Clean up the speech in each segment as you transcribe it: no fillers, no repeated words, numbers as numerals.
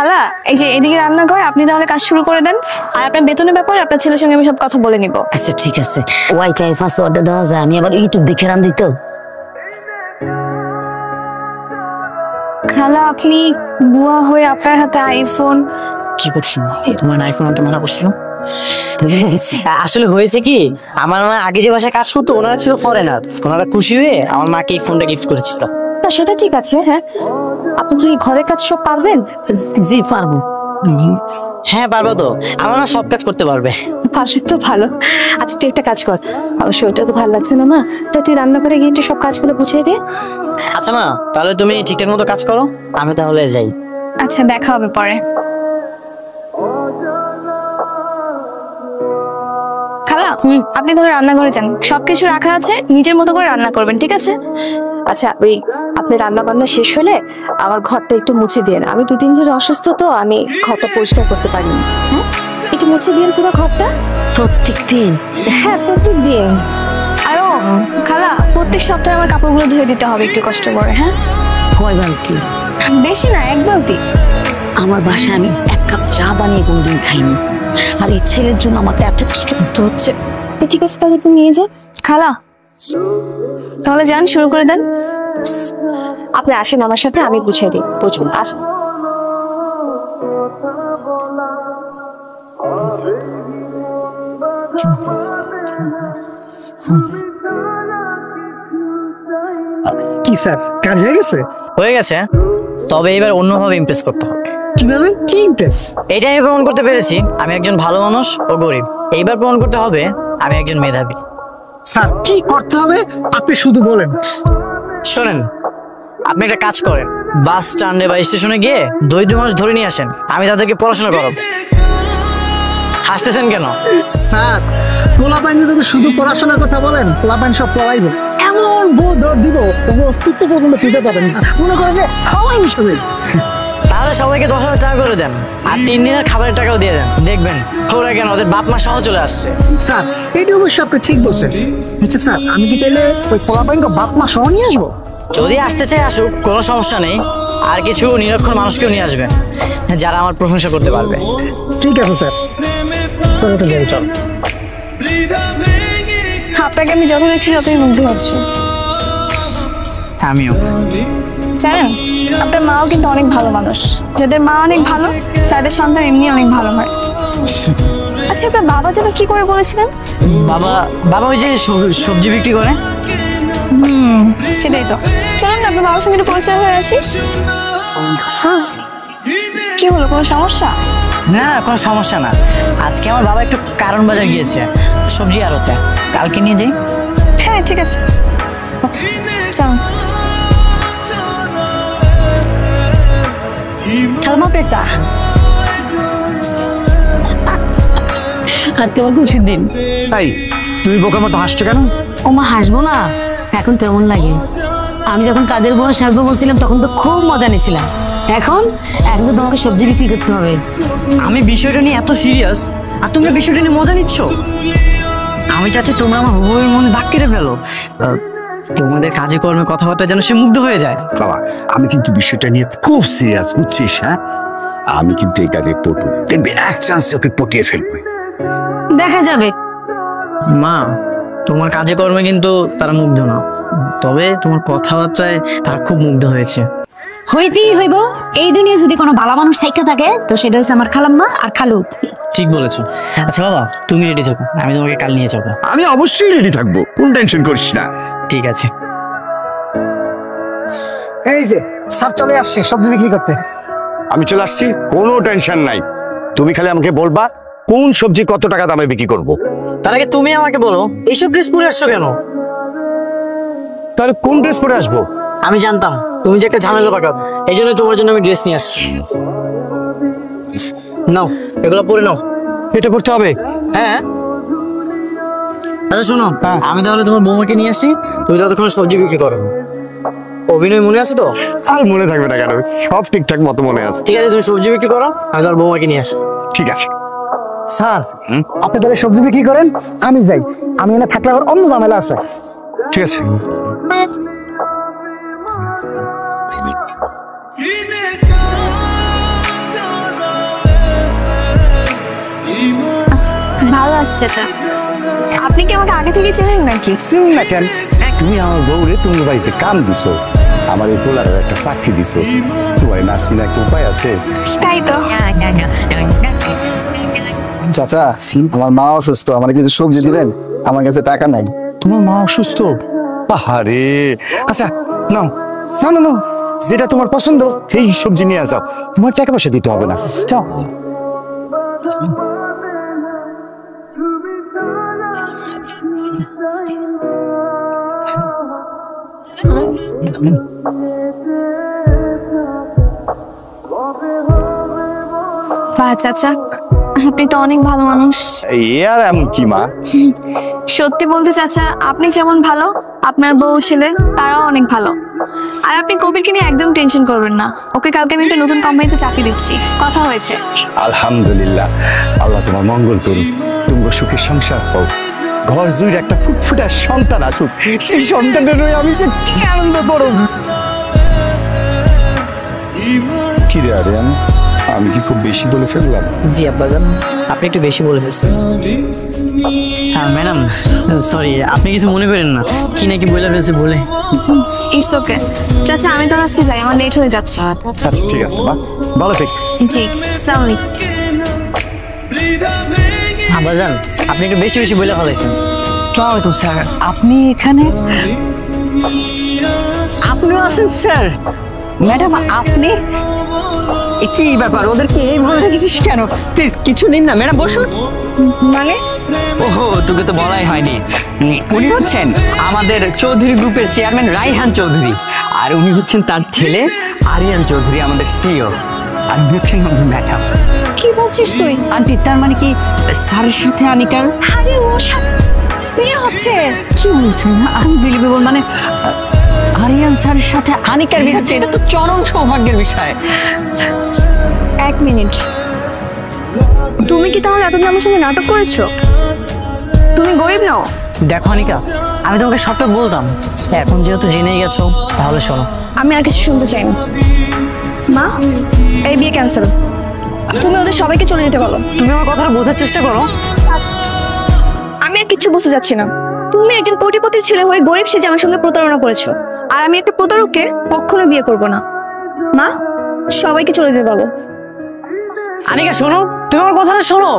খালা এই যে এদিকে রান্নাঘর, আপনি তাহলে কাজ শুরু করে দেন। আর আপনার বেতনের ব্যাপারে আপনার ছেলের সঙ্গে আমি সব কথা বলে নিব। আচ্ছা ঠিক আছে, ওয়াইফাই পাসওয়ার্ডটা দেওয়া যায়, আমি আবার ইউটিউব দেখে রান দিত। খালা আপনি বুয়া হয়ে আপনার হাতে আইফোন। কি করছো? তোমার আইফোন আনতে মানা করছিল। আসলে হয়েছে কি, আমার মা আগে যে বাসায় কাজ করতো ওনারা ছিল ফরেনার, ওনারা খুশি হয়ে আমার মাকে এই ফোনটা গিফট করেছিল। না সেটা ঠিক আছে, হ্যাঁ আপনি কি ঘরের কাজ সব পারবেন? জি পারবো। হ্যাঁ পারবো তো, আমার মা সব কাজ করতে পারবে। পারলে তো ভালো। আচ্ছা তুই একটা কাজ কর, অবশ্য ওইটা তো ভালো লাগছে না মা, তা তুই রান্না করে গিয়ে একটু সব কাজগুলো বুঝিয়ে দে। আচ্ছা মা, তাহলে তুমি ঠিকঠাক মতো কাজ করো, আমি তাহলে যাই। আচ্ছা দেখা হবে পরে। খালা আপনি তাহলে রান্নাঘরে যান, সবকিছু রাখা আছে, নিজের মতো করে রান্না করবেন, ঠিক আছে? আচ্ছা ওই আপনি রান্না বান্না শেষ হলে আমার ঘরটা একটু মুছে দিন, আমি 2 দিন ধরে অসুস্থ তো, আমি ঘরটা পরিষ্কার করতে পারিনি। হ্যাঁ একটু মুছে দিন পুরো ঘরটা। প্রত্যেক দিন? হ্যাঁ প্রত্যেক দিন। আরো খালা প্রত্যেক সপ্তাহে আমার কাপড়গুলো ধুয়ে দিতে হবে একটু কষ্ট করে। হ্যাঁ কয় বালতি? বেশি না, 1 বালতি। আমার বাসায় আমি 1 কাপ চা বানিয়ে কোনদিন খাইনি, আর এই ছেলের জন্য আমাকে এত কষ্ট করতে হচ্ছে। ঠিক আছে তাহলে তুমি নিয়ে যাও। খালা তাহলে যান, শুরু করে দেন। আপনি আসেন আমার সাথে, আমি বুঝিয়ে দিই, বুঝুন আসেন। কি স্যার কাজ হয়ে গেছে? হয়ে গেছে, তবে এবার অন্যভাবে ইমপ্রেস করতে হবে। কিভাবে? কি ইমপ্রেস? এটা আমি প্রমাণ করতে পেরেছি আমি একজন ভালো মানুষ ও গরিব, এইবার প্রমাণ করতে হবে আমি একজন মেধাবী। স্যার কি করতে হবে আপনি শুধু বলেন। শোনেন, আপনি একটা কাজ করেন, বাস স্ট্যান্ডে বা স্টেশনে গিয়ে দরিদ্র মানুষ ধরে নিয়ে আসেন, আমি তাদেরকে পড়াশোনা করাবো। হাসতেছেন কেন? স্যার পোলাপাইন যদি শুধু পড়াশোনার কথা বলেন, পোলাপাইন সব পড়াইব, এমন বউ দর দিব তবু অস্তিত্ব পর্যন্ত খুঁজে পাবেন না। মনে করেন যে খাওয়াই মিশাবেন। তাহলে সবাইকে 10,000 টাকা করে দেন, আর 3 দিনের খাবারের টাকাও দিয়ে দেন, দেখবেন ওরা কেন ওদের বাপ মা সহ চলে আসছে। স্যার এটা অবশ্য আপনি ঠিক বলছেন। আচ্ছা স্যার আমি কি তাহলে ওই পোলাপাইনকে বাপ মা সহ নিয়ে আসবো? যদি আসতে চাই আসুক, কোনো সমস্যা নেই, আর কিছু নিরক্ষর মানুষকেও নিয়ে আসবেন যারা আমার প্রশংসা করতে পারবে। ঠিক আছে স্যার, স্যার এটা যাই চল। আপনাকে আমি যত দেখছি যতই মুগ্ধ হচ্ছে। আমিও। জানেন আপনার মাও কিন্তু অনেক ভালো মানুষ, যাদের মা অনেক ভালো তাদের সন্তান এমনি অনেক ভালো হয়। আচ্ছা আপনার বাবা যেন কি করে বলেছিলেন? বাবা বাবা ওই যে সবজি বিক্রি করে। সেটাই তো। চলুন না আপনার বাবার সঙ্গে একটু পরিচয় হয়ে আসি। হ্যাঁ কি হলো, কোনো সমস্যা? না না কোনো সমস্যা না, আজকে আমার বাবা একটু কারণ বাজার গিয়েছে সবজি আড়তে, কালকে নিয়ে যাই। হ্যাঁ ঠিক আছে চল। খালাম্মা পেঁচা, আজকে আমার খুশির দিন। তাই তুমি বোকার মতো হাসছো কেন? ও মা হাসবো না, এখন কেমন লাগে? আমি যখন কাজের বয়স আসবো বলছিলাম তখন তো খুব মজা নিয়েছিলাম, এখন এখন তো তোমাকে সবজি বিক্রি করতে হবে। আমি বিষয়টা নিয়ে এত সিরিয়াস আর তোমরা বিষয়টা নিয়ে মজা নিচ্ছ। আমি চাচ্ছি তোমরা আমার হুবুর মনে দাগ কেটে ফেলো, তোমাদের কাজে কর্মে কথাবার্তা যেন সে মুগ্ধ হয়ে যায়। বাবা আমি কিন্তু বিষয়টা নিয়ে খুব সিরিয়াস, বুঝছিস? হ্যাঁ আমি কিন্তু এই কাজে পটু, দেখবি এক চান্সে ওকে পটিয়ে ফেলবো। দেখা যাবে। মা তোমার কাজে কর্মে কিন্তু তারা মুগ্ধ না, তবে তোমার কথাবার্তায় তারা খুব মুগ্ধ হয়েছে। হইতেই হইব, এই দুনিয়া যদি কোনো ভালো মানুষ থাইকা থাকে তো সেটা হচ্ছে আমার খালাম্মা আর খালু। ঠিক বলেছো। আচ্ছা বাবা তুমি রেডি থাকো, আমি তোমাকে কাল নিয়ে যাবো। আমি অবশ্যই রেডি থাকবো, কোন টেনশন করিস না। ঠিক আছে। এই যে স্যার চলে আসছে সবজি বিক্রি করতে। আমি চলে আসছি, কোনো টেনশন নাই। তুমি খালি আমাকে বলবা কোন সবজি কত টাকা দামে বিক্রি করবো। তার আগে তুমি আমাকে বলো এইসব ড্রেস পরে আসছো কেন? তাহলে কোন ড্রেস পরে আসবো? আমি জানতাম তুমি যে একটা ঝামেলা পাকাবে, এই জন্য তোমার জন্য আমি ড্রেস নিয়ে আসছি। নাও এগুলো পরে নাও। এটা পড়তে হবে? হ্যাঁ। আচ্ছা শোনো, আমি তাহলে তোমার বৌমাকে নিয়ে আসি, তুমি ততক্ষণ সবজি বিক্রি করো। অভিনয় মনে আছে তো? আর মনে থাকবে না কেন, সব ঠিকঠাক মতো মনে আছে। ঠিক আছে তুমি সবজি বিক্রি করো, আমি তোমার বৌমাকে নিয়ে আসি। ঠিক আছে স্যার আপনি তাহলে সবজি বিক্রি করেন, আমি যাই, আমি এনে থাকলে আবার অন্য ঝামেলা আছে। ঠিক আছে। বাস চাচা, আপনি কি আমাকে আগে থেকে চেনেন নাকি? চিনি না কেন, তুমি আমার বউরে তুমি বাড়িতে কাম দিছো, আমার এই পোলার একটা চাকরি দিছো, তোমার না চিনা একটা উপায় আছে? তাই তো। চাচা, আমার মা অসুস্থ, আমার কিছু সবজি দিবেন, আমার কাছে টাকা নাই। তোমার মা অসুস্থ? আহারে, আচ্ছা নাও নাও নাও, যেটা তোমার পছন্দ এই সবজি নিয়ে যাও, তোমার টাকা পয়সা দিতে হবে না, যাও। বাহ চাচা, আপনি তো অনেক ভালো মানুষ। এই আর এমন কি মা? সত্যি বলতে চাচা, আপনি যেমন ভালো, আপনার বউ ছেলে তারাও অনেক ভালো। আর আপনি কবিরকে নিয়ে একদম টেনশন করবেন না, ওকে কালকে আমি একটা নতুন কোম্পানিতে চাকরি দিচ্ছি, কথা হয়েছে। আলহামদুলিল্লাহ, আল্লাহ তোমার মঙ্গল করুন, তুমি সুখের সংসার পাও, ঘর জুড়ে একটা ফুটফুটা সন্তান আসুক, সেই সন্তানের হয়ে আমি যে কি আনন্দ করব। কি রে আরিয়ান, আমি কি খুব বেশি বলে ফেললাম? জি আব্বাজান, আপনি একটু বেশি বলে ফেলছেন। হ্যাঁ ম্যাডাম, সরি, আপনি কিছু মনে করেন না, কি নাকি বলে ফেলছে বলে। ইটস ওকে চাচা, আমি তো আজকে যাই, আমার লেট হয়ে যাচ্ছে। আচ্ছা ঠিক আছে মা, ভালো থেক। জি, আসসালামু আলাইকুম। আব্বাজান, আপনি একটু বেশি বেশি বলে ফেলাইছেন। আসসালামু আলাইকুম স্যার, আপনি এখানে? আপনিও আছেন স্যার? ম্যাডাম আপনি? কি ব্যাপার, ওদেরকে এইভাবে রেখেছিস কেন? প্লিজ কিছু নিন না, ম্যাডাম বসুন। মানে? ওহো, তোকে তো বলাই হয়নি, উনি হচ্ছেন আমাদের চৌধুরী গ্রুপের চেয়ারম্যান রাইহান চৌধুরী, আর উনি হচ্ছেন তার ছেলে আরিয়ান চৌধুরী, আমাদের সিইও। আর উনি হচ্ছেন আমাদের ম্যাডাম। কি বলছিস তুই? আন্টি, তার মানে কি স্যারের সাথে আনিকার? আরে ওর সাথে বিয়ে হচ্ছে? কি বলছেন? আনবিলিভেবল, মানে আরিয়ান স্যারের সাথে আনিকার বিয়ে হচ্ছে, এটা তো চরম সৌভাগ্যের বিষয়। এক মিনিট, তুমি কি তাহলে এতদিন আমার সঙ্গে নাটক করেছো? তুমি গরিব নাও? দেখো আনিকা, আমি তোমাকে সবটা বলতাম, এখন যেহেতু জেনেই গেছো তাহলে শোনো। আমি আর কিছু শুনতে চাই না। মা, এই বিয়ে ক্যান্সেল, তুমি ওদের সবাইকে চলে যেতে বলো। তুমি আমার কথাটা বোঝার চেষ্টা করো। আমি আর কিছু বুঝতে যাচ্ছি না। তুমি একজন কোটিপতির ছেলে হয়ে গরিব সেজে আমার সঙ্গে প্রতারণা করেছো, আর আমি একটা প্রতারককে কখনো বিয়ে করব না। মা, সবাইকে চলে যেতে বলো। আনিকা শোনো, তুমি আমার কথাটা শোনো।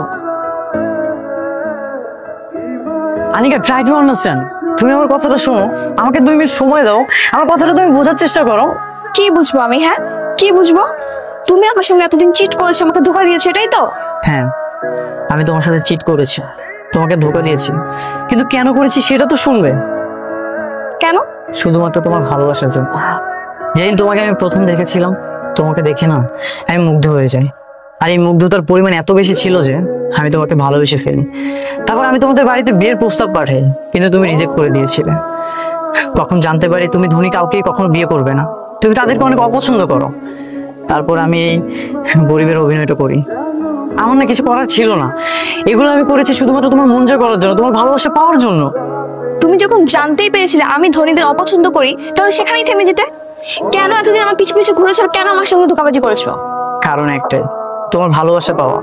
আনিকা, ট্রাই টু আন্ডারস্ট্যান্ড, তুমি আমার কথাটা শোনো, আমাকে 2 মিনিট সময় দাও, আমার কথাটা তুমি বোঝার চেষ্টা করো। কি বুঝবো আমি? হ্যাঁ, কি বুঝবো? তুমি আমার সঙ্গে এতদিন চিট করেছো, আমাকে ধোঁকা দিয়েছো, এটাই তো? হ্যাঁ, আমি তোমার সাথে চিট করেছি, তোমাকে ধোঁকা দিয়েছি, কিন্তু কেন করেছি সেটা তো শুনবে। কেন? শুধুমাত্র তোমার ভালোবাসার জন্য। যেদিন তোমাকে আমি প্রথম দেখেছিলাম, তোমাকে দেখে না আমি মুগ্ধ হয়ে যাই, আর এই মুগ্ধতার পরিমাণ এত বেশি ছিল যে আমি তোমাকে ভালোবেসে ফেলি। তারপর আমি তোমাদের বাড়িতে বিয়ের প্রস্তাব পাঠাই, কিন্তু তুমি রিজেক্ট করে দিয়েছিলে। কখন জানতে পারি তুমি ধনী কাউকে কখনো বিয়ে করবে না, তুমি তাদেরকে অনেক অপছন্দ করো। তারপর আমি এই গরিবের অভিনয়টা করি, আমার না কিছু করার ছিল না, এগুলো আমি করেছি শুধুমাত্র তোমার মন জয় করার জন্য, তোমার ভালোবাসা পাওয়ার জন্য। তুমি যখন জানতেই পেরেছিলে আমি ধনীদের অপছন্দ করি, তাহলে সেখানেই থেমে যেতে। কেন এতদিন আমার পিছু পিছু ঘুরেছো, আর কেন আমার সঙ্গে ধোঁকাবাজি করেছো? কারণ একটাই, তোমার ভালোবাসা পাওয়া।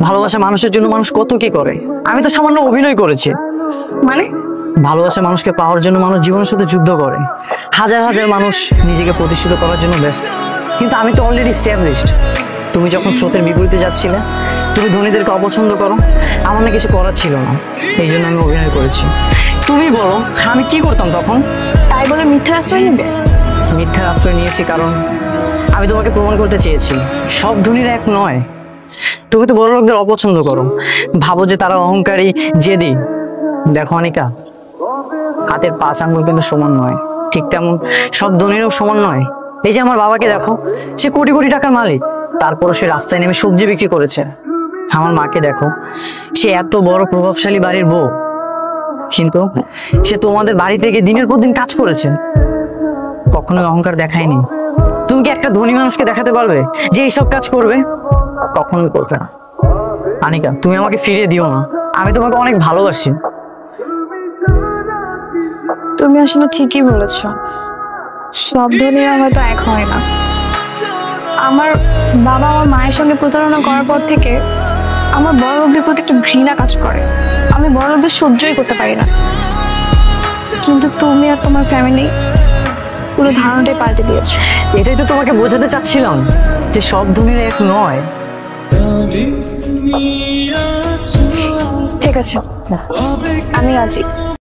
ভালোবাসা মানুষের জন্য মানুষ কত কি করে, আমি তো সামান্য অভিনয় করেছি। মানে? ভালোবাসা মানুষকে পাওয়ার জন্য মানুষ জীবনের সাথে যুদ্ধ করে, হাজার হাজার মানুষ নিজেকে প্রতিষ্ঠিত করার জন্য ব্যস্ত, কিন্তু আমি তো অলরেডি এস্টাবলিশড। তুমি যখন স্রোতের বিপরীতে যাচ্ছিলে, তুমি ধনীদেরকে অপছন্দ করো, আমার না কিছু করার ছিল না, এই জন্য আমি অভিনয় করেছি। তুমি বলো আমি কি করতাম তখন? তাই বলে মিথ্যা আশ্রয় নেবে? মিথ্যার আশ্রয় নিয়েছি কারণ আমি তোমাকে প্রমাণ করতে চেয়েছি সব ধনীরা এক নয়। তুমি তো বড় লোকদের অপছন্দ করো, ভাবো যে তারা অহংকারী, জেদি। দেখো অনিকা, হাতের 5 আঙ্গুল কিন্তু সমান নয়, ঠিক তেমন সব ধনীরাও সমান নয়। এই যে আমার বাবাকে দেখো, সে কোটি কোটি টাকার মালিক, তারপরও সে রাস্তায় নেমে সবজি বিক্রি করেছে। আমার মাকে দেখো, সে এত বড় প্রভাবশালী বাড়ির বউ, কিন্তু সে তোমাদের বাড়ি থেকে দিনের পর দিন কাজ করেছে, কখনোই অহংকার দেখায়নি। তুমি কি একটা ধনী মানুষকে দেখাতে পারবে যে এইসব কাজ করবে? কখনোই করবে না। আনিকা, তুমি আমাকে ফিরিয়ে দিও না, আমি তোমাকে অনেক ভালোবাসি। তুমি আসলে ঠিকই বলেছো, সব ধনীরা হয়তো এক হয় না। আমার বাবা আমার মায়ের সঙ্গে প্রতারণা করার পর থেকে আমার বড় লোকদের প্রতি একটু ঘৃণা কাজ করে। আমি বড়দের সহ্যই করতে পারি না, কিন্তু তুমি আর তোমার ফ্যামিলি পুরো ধারণাটাই পাল্টে দিয়েছো। এটাই তো তোমাকে বোঝাতে চাচ্ছিলাম যে সব ধনীরা এক নয়। ঠিক আছে, আমি রাজি।